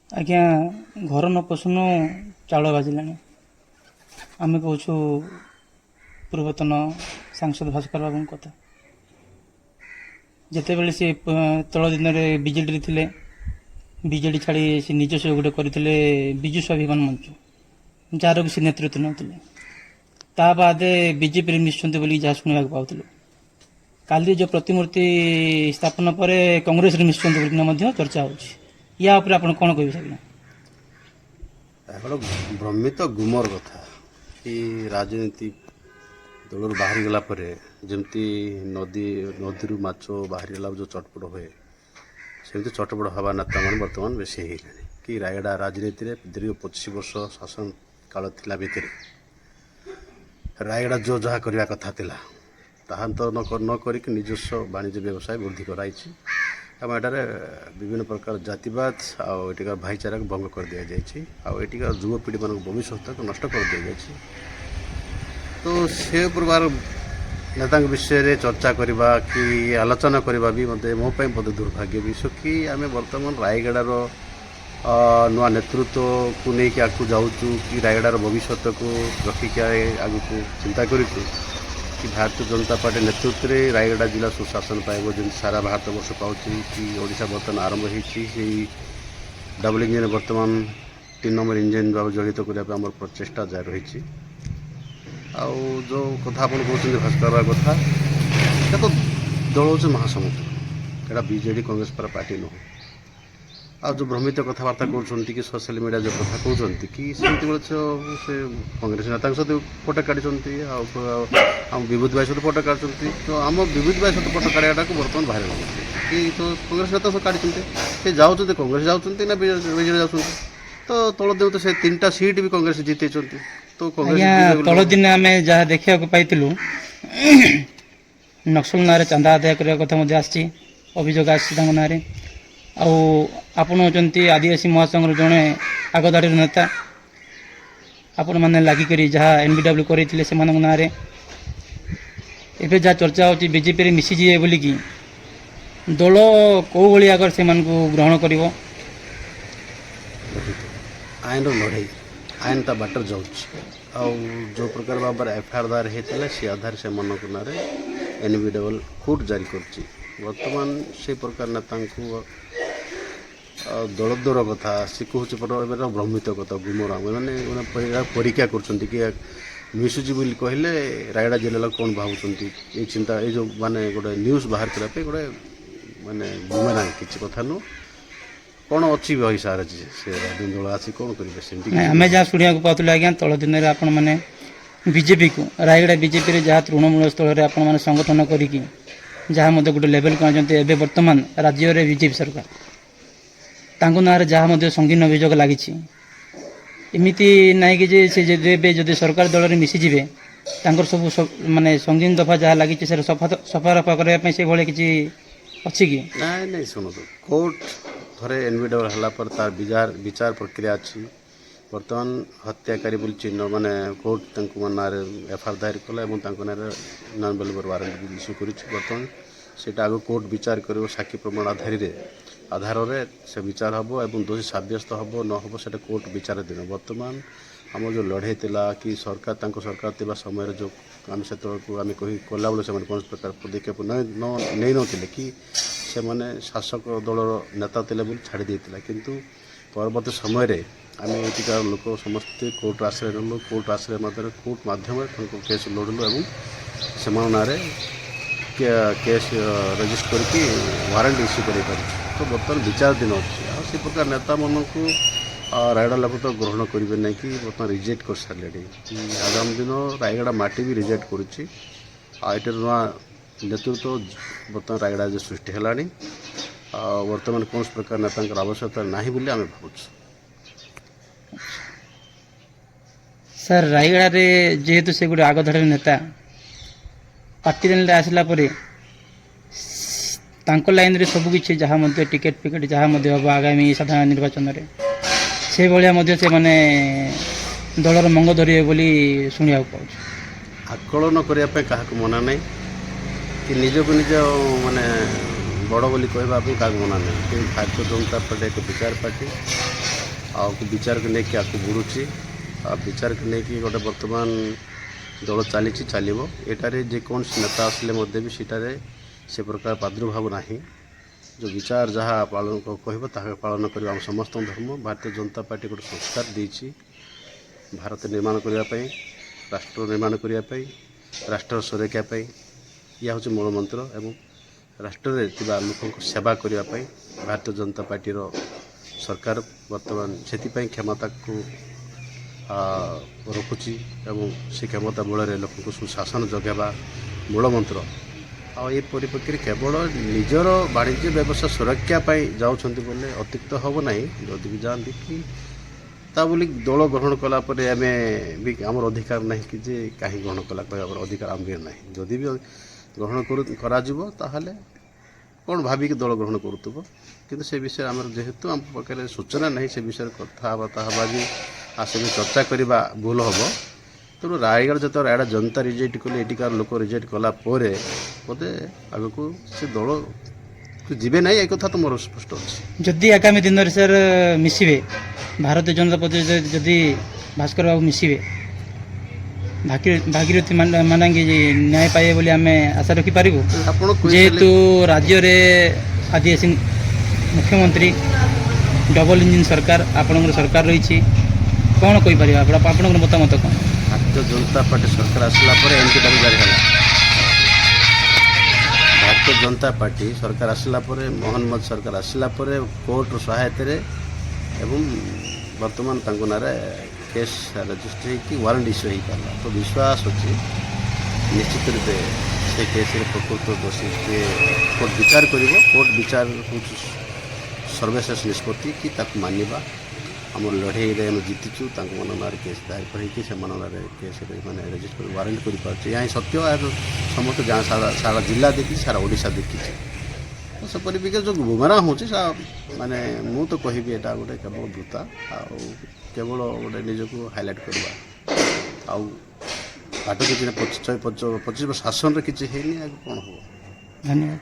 ଆଜ୍ଞା ଘର ନ ପଶୁନୁ ଚାଉଳ ବାଜିଲାଣି। ଆମେ କହୁଛୁ ପୂର୍ବତନ ସାଂସଦ ଭାସ୍କର ବାବୁଙ୍କ କଥା। ଯେତେବେଳେ ସେ ତଳ ଦିନରେ ବିଜେଡ଼ିରେ ଥିଲେ, ବିଜେଡ଼ି ଛାଡ଼ି ସେ ନିଜସ୍ୱ ଗୋଟେ କରିଥିଲେ ବିଜୁ ସ୍ୱାଭିମାନ ମଞ୍ଚ, ଯାହାର ବି ସେ ନେତୃତ୍ୱ ନେଉଥିଲେ। ତା ବାଦେ ବିଜେପିରେ ମିଶୁଛନ୍ତି ବୋଲି ଯାହା ଶୁଣିବାକୁ ପାଉଥିଲୁ। କାଲି ଯେଉଁ ପ୍ରତିମୂର୍ତ୍ତି ସ୍ଥାପନ ପରେ କଂଗ୍ରେସରେ ମିଶୁଛନ୍ତି ବୋଲି ମଧ୍ୟ ଚର୍ଚ୍ଚା ହେଉଛି। ୟା ଉପରେ ଆପଣ କ'ଣ କହିବେ ସାର୍? ଗୋଟେ ଭ୍ରମିତ ଗୁମର କଥା କି ରାଜନୀତି ଦଳରୁ ବାହାରିଗଲା ପରେ ଯେମିତି ନଦୀରୁ ମାଛ ବାହାରିଗଲା ଯେଉଁ ଚଟପଟ ହୁଏ, ସେମିତି ଚଟପଟ ହେବା ନେତାମାନେ ବର୍ତ୍ତମାନ ବେଶୀ ହେଇଗଲେଣି। କି ରାୟଗଡ଼ା ରାଜନୀତିରେ ଦୀର୍ଘ 25 ବର୍ଷ ଶାସନ କାଳ ଥିଲା ଭିତରେ ରାୟଗଡ଼ା ଯେଉଁ ଯାହା କରିବା କଥା ଥିଲା ତାହା ତ ନ କରିକି ନିଜସ୍ୱ ବାଣିଜ୍ୟ ବ୍ୟବସାୟ ବୃଦ୍ଧି କରାଇଛି। ଏବଂ ଏଠାରେ ବିଭିନ୍ନ ପ୍ରକାର ଜାତିବାଦ ଆଉ ଏଠିକାର ଭାଇଚାରାକୁ ଭଙ୍ଗ କରିଦିଆଯାଇଛି। ଆଉ ଏଠିକାର ଯୁବପିଢ଼ିମାନଙ୍କୁ ଭବିଷ୍ୟତକୁ ନଷ୍ଟ କରିଦିଆଯାଇଛି। ତ ସେ ପ୍ରକାର ନେତାଙ୍କ ବିଷୟରେ ଚର୍ଚ୍ଚା କରିବା କି ଆଲୋଚନା କରିବା ବି ମୋତେ ମୋ ପାଇଁ ବହୁତ ଦୁର୍ଭାଗ୍ୟ ବିଷୟ କି ଆମେ ବର୍ତ୍ତମାନ ରାୟଗଡ଼ାର ନୂଆ ନେତୃତ୍ୱକୁ ନେଇକି ଆଗକୁ ଯାଉଛୁ କି ରାୟଗଡ଼ାର ଭବିଷ୍ୟତକୁ ରଖିକି ଆଗକୁ ଚିନ୍ତା କରୁଛୁ କି ଭାରତୀୟ ଜନତା ପାର୍ଟି ନେତୃତ୍ୱରେ ରାୟଗଡ଼ା ଜିଲ୍ଲା ସୁଶାସନ ପାଇବ, ଯେମିତି ସାରା ଭାରତ ବର୍ଷ ପାଉଛି କି ଓଡ଼ିଶା ବର୍ତ୍ତମାନ ଆରମ୍ଭ ହେଇଛି। ସେଇ ଡବଲ ଇଞ୍ଜିନ୍ ବର୍ତ୍ତମାନ 3 ନମ୍ବର ଇଞ୍ଜିନ୍ ଭାବେ ଜଡ଼ିତ କରିବା ପାଇଁ ଆମର ପ୍ରଚେଷ୍ଟା ଜାରି ରହିଛି। ଆଉ ଯେଉଁ କଥା ଆପଣ କହୁଛନ୍ତି ଭାସ୍କର କଥା, এটা ତ ଦଳ ହେଉଛି ମହାସମୁଦ୍ର, ଏଇଟା ବିଜେଡ଼ି କଂଗ୍ରେସ ପରା ପାର୍ଟି ନୁହେଁ। ଆଉ ଯେଉଁ ଭ୍ରମିତ କଥାବାର୍ତ୍ତା କରୁଛନ୍ତି କି ସୋସିଆଲ ମିଡ଼ିଆ ଯେଉଁ କଥା କହୁଛନ୍ତି କି ସେମିତି ବେଳେ ସେ କଂଗ୍ରେସ ନେତାଙ୍କ ସହିତ ଫଟୋ କାଢ଼ିଛନ୍ତି, ଆଉ ଆମ ବିଭୂତି ଭାଇ ସହିତ ଫଟୋ କାଢ଼ୁଛନ୍ତି। ତ ଆମ ବିଭୂତି ଭାଇ ସହିତ ଫଟୋ କାଢ଼ିବାଟାକୁ ବର୍ତ୍ତମାନ ଭାଇରାଲ ହେଉଛି କି ତ କଂଗ୍ରେସ ନେତା ସହ କାଢ଼ିଛନ୍ତି। ସେ ଯାଉଛନ୍ତି କଂଗ୍ରେସ ଯାଉଛନ୍ତି ନା ବିଜେଡ଼ି ଯାଉଛନ୍ତି। ତ ତଳ ଦେଉତ ସେ 3ଟା ସିଟ୍ ବି କଂଗ୍ରେସ ଜିତେଇଛନ୍ତି। ତ କଂଗ୍ରେସ ଆଜ୍ଞା ତଳ ଦିନେ ଆମେ ଯାହା ଦେଖିବାକୁ ପାଇଥିଲୁ, ନକ୍ସଲ ନାଁରେ ଚାନ୍ଦା ଆଦାୟ କରିବା କଥା ମଧ୍ୟ ଆସିଛି, ଅଭିଯୋଗ ଆସିଛି ତାଙ୍କ ନାଁରେ। ଆଉ ଆପଣ ହେଉଛନ୍ତି ଆଦିବାସୀ ମହାସଂଘର ଜଣେ ଆଗଧାଡ଼ିର ନେତା। ଆପଣମାନେ ଲାଗିକରି ଯାହା NBW କରିଥିଲେ ସେମାନଙ୍କ ନାଁରେ ଏବେ ଯାହା ଚର୍ଚ୍ଚା ହେଉଛି ବିଜେପିରେ ମିଶିଯିବେ ବୋଲିକି, ଦଳ କେଉଁ ଭଳି ଆଗରେ ସେମାନଙ୍କୁ ଗ୍ରହଣ କରିବ? ଆଇନର ଲଢ଼େଇ, ଆଇନ ତା ବାଟରେ ଯାଉଛି। ଆଉ ଯେଉଁ ପ୍ରକାର ଭାବରେ FIR ଦାୟର ହେଇଥିଲା ସେ ଆଧାରରେ ସେମାନଙ୍କ ନାଁରେ NBW କୋର୍ଟ ଜାରି କରିଛି। ବର୍ତ୍ତମାନ ସେହି ପ୍ରକାର ନେତାଙ୍କୁ ଦଳଦ୍ୱର କଥା ସେ କହୁଛି, ଏବେ ଭ୍ରମିତ କଥା ଗୁମର ମାନେ ପରୀକ୍ଷା କରୁଛନ୍ତି କି ମିଶୁଛି ବୋଲି କହିଲେ ରାୟଗଡ଼ା ଜିଲ୍ଲା ଲୋକ କ'ଣ ଭାବୁଛନ୍ତି। ଏଇ ଚିନ୍ତା ଏଇ ଯେଉଁ ମାନେ ଗୋଟେ ନ୍ୟୁଜ୍ ବାହାର କରିବା ପାଇଁ ଗୋଟେ ମାନେ ବୁମେରାଙ୍ଗ କିଛି କଥା ନୁହଁ। କ'ଣ ଅଛି ବହିସାର ସେ ରାଜନୈତିକ ଦଳ ଆସି କ'ଣ କରିବେ ସେମିତି କିଛି ଆମେ ନୁହଁ। ଯାହା ଶୁଣିବାକୁ ପାଉଥିଲୁ ଆଜ୍ଞା, ତଳ ଦିନରେ ଆପଣମାନେ ବିଜେପିକୁ ରାୟଗଡ଼ା ବିଜେପିରେ ଯାହା ତୃଣମୂଳ ସ୍ତରରେ ଆପଣମାନେ ସଂଗଠନ କରିକି ଯାହା ମଧ୍ୟ ଗୋଟେ ଲେଭେଲକୁ ଆଣିଛନ୍ତି, ଏବେ ବର୍ତ୍ତମାନ ରାଜ୍ୟରେ ବିଜେପି ସରକାର ତାଙ୍କ ନାଁରେ ଯାହା ମଧ୍ୟ ସଙ୍ଗୀନ ଅଭିଯୋଗ ଲାଗିଛି। ଏମିତି ନାହିଁ କି ଯେ ସେ ଏବେ ଯଦି ସରକାର ଦଳରେ ମିଶିଯିବେ ତାଙ୍କର ସବୁ ମାନେ ସଙ୍ଗୀନ ଦଫା ଯାହା ଲାଗିଛି ସେଟା ସଫା ରଫା କରିବା ପାଇଁ ସେଭଳି କିଛି ଅଛି କି? ନାଇଁ ଶୁଣନ୍ତୁ, କୋର୍ଟ ଥରେ NBW ହେଲା ପରେ ତାର ବିଚାର ପ୍ରକ୍ରିୟା ଅଛି। ବର୍ତ୍ତମାନ ହତ୍ୟାକାରୀ ବୋଲି ଚିହ୍ନ ମାନେ କୋର୍ଟ ତାଙ୍କୁ ନାଁରେ FIR ଦାୟର କଲା ଏବଂ ତାଙ୍କ ନାଁରେ ନନ୍ ବେଲେବଲ୍ ୱାରେଣ୍ଟ ବି ଇସ୍ୟୁ କରିଛି। ବର୍ତ୍ତମାନ ସେଇଟା ଆଗ କୋର୍ଟ ବିଚାର କରିବ, ସାକ୍ଷୀ ପ୍ରମାଣ ଆଧାରରେ ସେ ବିଚାର ହେବ ଏବଂ ଦୋଷୀ ସାବ୍ୟସ୍ତ ହେବ ନ ହେବ ସେଇଟା କୋର୍ଟ ବିଚାର ଦିନ। ବର୍ତ୍ତମାନ ଆମର ଯେଉଁ ଲଢ଼େଇ ଥିଲା କି ସରକାର ତାଙ୍କ ସରକାର ଥିବା ସମୟରେ ଯେଉଁ ଆମେ ସେତେବେଳକୁ ଆମେ କଲାବେଳେ ସେମାନେ କୌଣସି ପ୍ରକାର ପଦକ୍ଷେପ ନେଇନଥିଲେ କି ସେମାନେ ଶାସକ ଦଳର ନେତା ଥିଲେ ବୋଲି ଛାଡ଼ି ଦେଇଥିଲା। କିନ୍ତୁ ପରବର୍ତ୍ତୀ ସମୟରେ ଆମେ ଏଠିକାର ଲୋକ ସମସ୍ତେ କୋର୍ଟ ଆଶ୍ରୟ ନେଲୁ। କୋର୍ଟ ଆଶ୍ରୟ ମଧ୍ୟରେ କୋର୍ଟ ମାଧ୍ୟମରେ ତାଙ୍କ କେସ୍ ଲଢ଼ିଲୁ ଏବଂ ସେମାନଙ୍କ ନାଁରେ କେସ୍ ରେଜିଷ୍ଟର କରିକି ୱାରେଣ୍ଟ ଇସ୍ୟୁ କରିପାରିଛୁ। ତ ବର୍ତ୍ତମାନ ବିଚାର ଦିନ ଅଛି। ଆଉ ସେ ପ୍ରକାର ନେତାମାନଙ୍କୁ ରାୟଗଡ଼ା ଲୋକ ତ ଗ୍ରହଣ କରିବେ ନାହିଁ କି ବର୍ତ୍ତମାନ ରିଜେକ୍ଟ କରିସାରିଲେଣି। ଆଗାମୀ ଦିନ ରାୟଗଡ଼ା ମାଟି ବି ରିଜେକ୍ଟ କରୁଛି। ଆଉ ଏଠାରେ ନୂଆ ନେତୃତ୍ୱ ବର୍ତ୍ତମାନ ରାୟଗଡ଼ା ସୃଷ୍ଟି ହେଲାଣି। ଆଉ ବର୍ତ୍ତମାନ କୌଣସି ପ୍ରକାର ନେତାଙ୍କର ଆବଶ୍ୟକତା ନାହିଁ ବୋଲି ଆମେ ଭାବୁଛୁ। ସାର୍ ରାୟଗଡ଼ାରେ ଯେହେତୁ ସେ ଗୋଟେ ଆଗଧାଡ଼ିର ନେତା, ପାର୍ଟି ଲାଇନ୍ରେ ଆସିଲା ପରେ ତାଙ୍କ ଲାଇନ୍ରେ ସବୁକିଛି ଯାହା ମଧ୍ୟ ଟିକେଟ୍ ଫିକେଟ୍ ଯାହା ମଧ୍ୟ ହେବ ଆଗାମୀ ସାଧାରଣ ନିର୍ବାଚନରେ ସେଭଳିଆ ମଧ୍ୟ ସେମାନେ ଦଳର ମଙ୍ଗ ଧରିବେ ବୋଲି ଶୁଣିବାକୁ ପାଉଛି। ଆକଳନ କରିବା ପାଇଁ କାହାକୁ ମନା ନାହିଁ କି ନିଜକୁ ନିଜ ମାନେ ବଡ଼ ବୋଲି କହିବା ପାଇଁ କାହାକୁ ମନା ନାହିଁ। କିନ୍ତୁ ଭାରତୀୟ ଜନତା ପାର୍ଟି ଏକ ବିଚାର ପାର୍ଟି ଆଉ ବିଚାରକୁ ନେଇକି ଆଗକୁ ବଢ଼ୁଛି। ଆଉ ବିଚାରକୁ ନେଇକି ଗୋଟେ ବର୍ତ୍ତମାନ ଦଳ ଚାଲିଛି, ଚାଲିବ। ଏଠାରେ ଯେକୌଣସି ନେତା ଆସିଲେ ମଧ୍ୟ ବି ସେଠାରେ ସେ ପ୍ରକାର ପ୍ରାଦୁର୍ଭାବ ନାହିଁ। ଯେଉଁ ବିଚାର ଯାହା ପାଳନ କହିବ ତାହା ପାଳନ କରିବା ଆମ ସମସ୍ତଙ୍କ ଧର୍ମ। ଭାରତୀୟ ଜନତା ପାର୍ଟି ଗୋଟେ ସଂସ୍କାର ଦେଇଛି ଭାରତ ନିର୍ମାଣ କରିବା ପାଇଁ, ରାଷ୍ଟ୍ର ନିର୍ମାଣ କରିବା ପାଇଁ, ରାଷ୍ଟ୍ର ସୁରକ୍ଷା ପାଇଁ। ଏହା ହେଉଛି ମୂଳ ମନ୍ତ୍ର ଏବଂ ରାଷ୍ଟ୍ରରେ ଥିବା ଲୋକଙ୍କ ସେବା କରିବା ପାଇଁ ଭାରତୀୟ ଜନତା ପାର୍ଟିର ସରକାର ବର୍ତ୍ତମାନ ସେଥିପାଇଁ କ୍ଷମତାକୁ ରଖୁଛି ଏବଂ ସେ କ୍ଷମତା ବଳରେ ଲୋକଙ୍କୁ ସୁଶାସନ ଯୋଗାଇବା ମୂଳ ମନ୍ତ୍ର। ଆଉ ଏ ପରିପ୍ରେକ୍ଷୀରେ କେବଳ ନିଜର ବାଣିଜ୍ୟ ବ୍ୟବସାୟ ସୁରକ୍ଷା ପାଇଁ ଯାଉଛନ୍ତି ବୋଲେ ଅତ୍ୟୁକ୍ତ ହେବ ନାହିଁ। ଯଦି ବି ଯାଆନ୍ତି କି ତା ବୋଲି ଦଳ ଗ୍ରହଣ କଲା ପରେ ଆମେ ବି ଆମର ଅଧିକାର ନାହିଁ କି ଯେ କାହିଁ ଗ୍ରହଣ କଲା କହିବାର ଅଧିକାର ଆମ ବି ନାହିଁ। ଯଦି ବି ଗ୍ରହଣ କରାଯିବ ତାହେଲେ କ'ଣ ଭାବିକି ଦଳ ଗ୍ରହଣ କରୁଥିବ, କିନ୍ତୁ ସେ ବିଷୟରେ ଆମର ଯେହେତୁ ଆମ ପାଖରେ ସୂଚନା ନାହିଁ ସେ ବିଷୟରେ କଥାବାର୍ତ୍ତା ହେବା ବି ଆଉ ସେମିତି ଚର୍ଚ୍ଚା କରିବା ଭୁଲ ହେବ। ତେଣୁ ରାୟଗଡ଼ ଯେତେବେଳେ ଏଇଟା ଜନତା ରିଜେକ୍ଟ କଲେ, ଏଠିକାର ଲୋକ ରିଜେକ୍ଟ କଲା ପରେ ବୋଧେ ଆଗକୁ ସେ ଦଳ ଯିବେ ନାହିଁ, ଏ କଥା ତ ମୋର ସ୍ପଷ୍ଟ ଅଛି। ଯଦି ଆଗାମୀ ଦିନରେ ସାର୍ ମିଶିବେ, ଭାରତୀୟ ଜନତା ପାର୍ଟି ଯଦି ଭାସ୍କର ବାବୁ ମିଶିବେ, ଭାଗୀରଥୀ ମାନାଙ୍ଗୀ ନ୍ୟାୟ ପାଇବେ ବୋଲି ଆମେ ଆଶା ରଖିପାରିବୁ। ଆପଣ ଯେହେତୁ ରାଜ୍ୟରେ ଆଦିବାସୀ ମୁଖ୍ୟମନ୍ତ୍ରୀ, ଡବଲ ଇଞ୍ଜିନ ସରକାର, ଆପଣଙ୍କର ସରକାର ରହିଛି, କ'ଣ କହିପାରିବେ ଆପଣଙ୍କର ମତାମତ କ'ଣ? ଭାରତୀୟ ଜନତା ପାର୍ଟି ସରକାର ଆସିଲା ପରେ ଏମିତି ଦାବି ଜାରି ହେଲା। ଭାରତୀୟ ଜନତା ପାର୍ଟି ସରକାର ଆସିଲା ପରେ, ମୋହନମଦ ସରକାର ଆସିଲା ପରେ କୋର୍ଟର ସହାୟତାରେ ଏବଂ ବର୍ତ୍ତମାନ ତାଙ୍କ ନାଁରେ କେସ୍ ରେଜିଷ୍ଟର ହେଇକି ୱାରେଣ୍ଟ ଇସ୍ୟୁ ହେଇପାରିଲା। ତ ବିଶ୍ୱାସ ଅଛି ନିଶ୍ଚିତ ରୂପେ ସେ କେସ୍ରେ ପ୍ରକୃତ ଦୋଷୀ କିଏ କୋର୍ଟ ବିଚାର କରିବ। କୋର୍ଟ ବିଚାର ହେଉଛି ସର୍ବଶେଷ ନିଷ୍ପତ୍ତି କି ତାକୁ ମାନିବା। ଆମର ଲଢ଼େଇରେ ଆମେ ଜିତିଛୁ, ତାଙ୍କ ମାନଙ୍କ ନାଁରେ କେସ୍ ଦାୟର କରିକି ସେମାନଙ୍କ ନାଁରେ କେସ୍ରେ ମାନେ ରେଜିଷ୍ଟର କରି ୱାରେଣ୍ଟ କରିପାରୁଛି। ଏହା ହିଁ ସତ୍ୟ। ସମସ୍ତେ ସାରା ଜିଲ୍ଲା ଦେଖିଛି, ସାରା ଓଡ଼ିଶା ଦେଖିଛି। ତ ସେ ପରିପ୍ରେକ୍ଷୀରେ ଯେଉଁ ଗୁମରାମ ହେଉଛି ମାନେ ମୁଁ ତ କହିବି ଏଇଟା ଗୋଟେ କେବଳ ବୃଥା, ଆଉ କେବଳ ଗୋଟେ ନିଜକୁ ହାଇଲାଇଟ୍ କରିବା। ଆଉ ବାଟ କିଛି 25 ବର୍ଷ ଶାସନରେ କିଛି ହେଇନି, ଆଗ କ'ଣ ହେବ? ଧନ୍ୟବାଦ।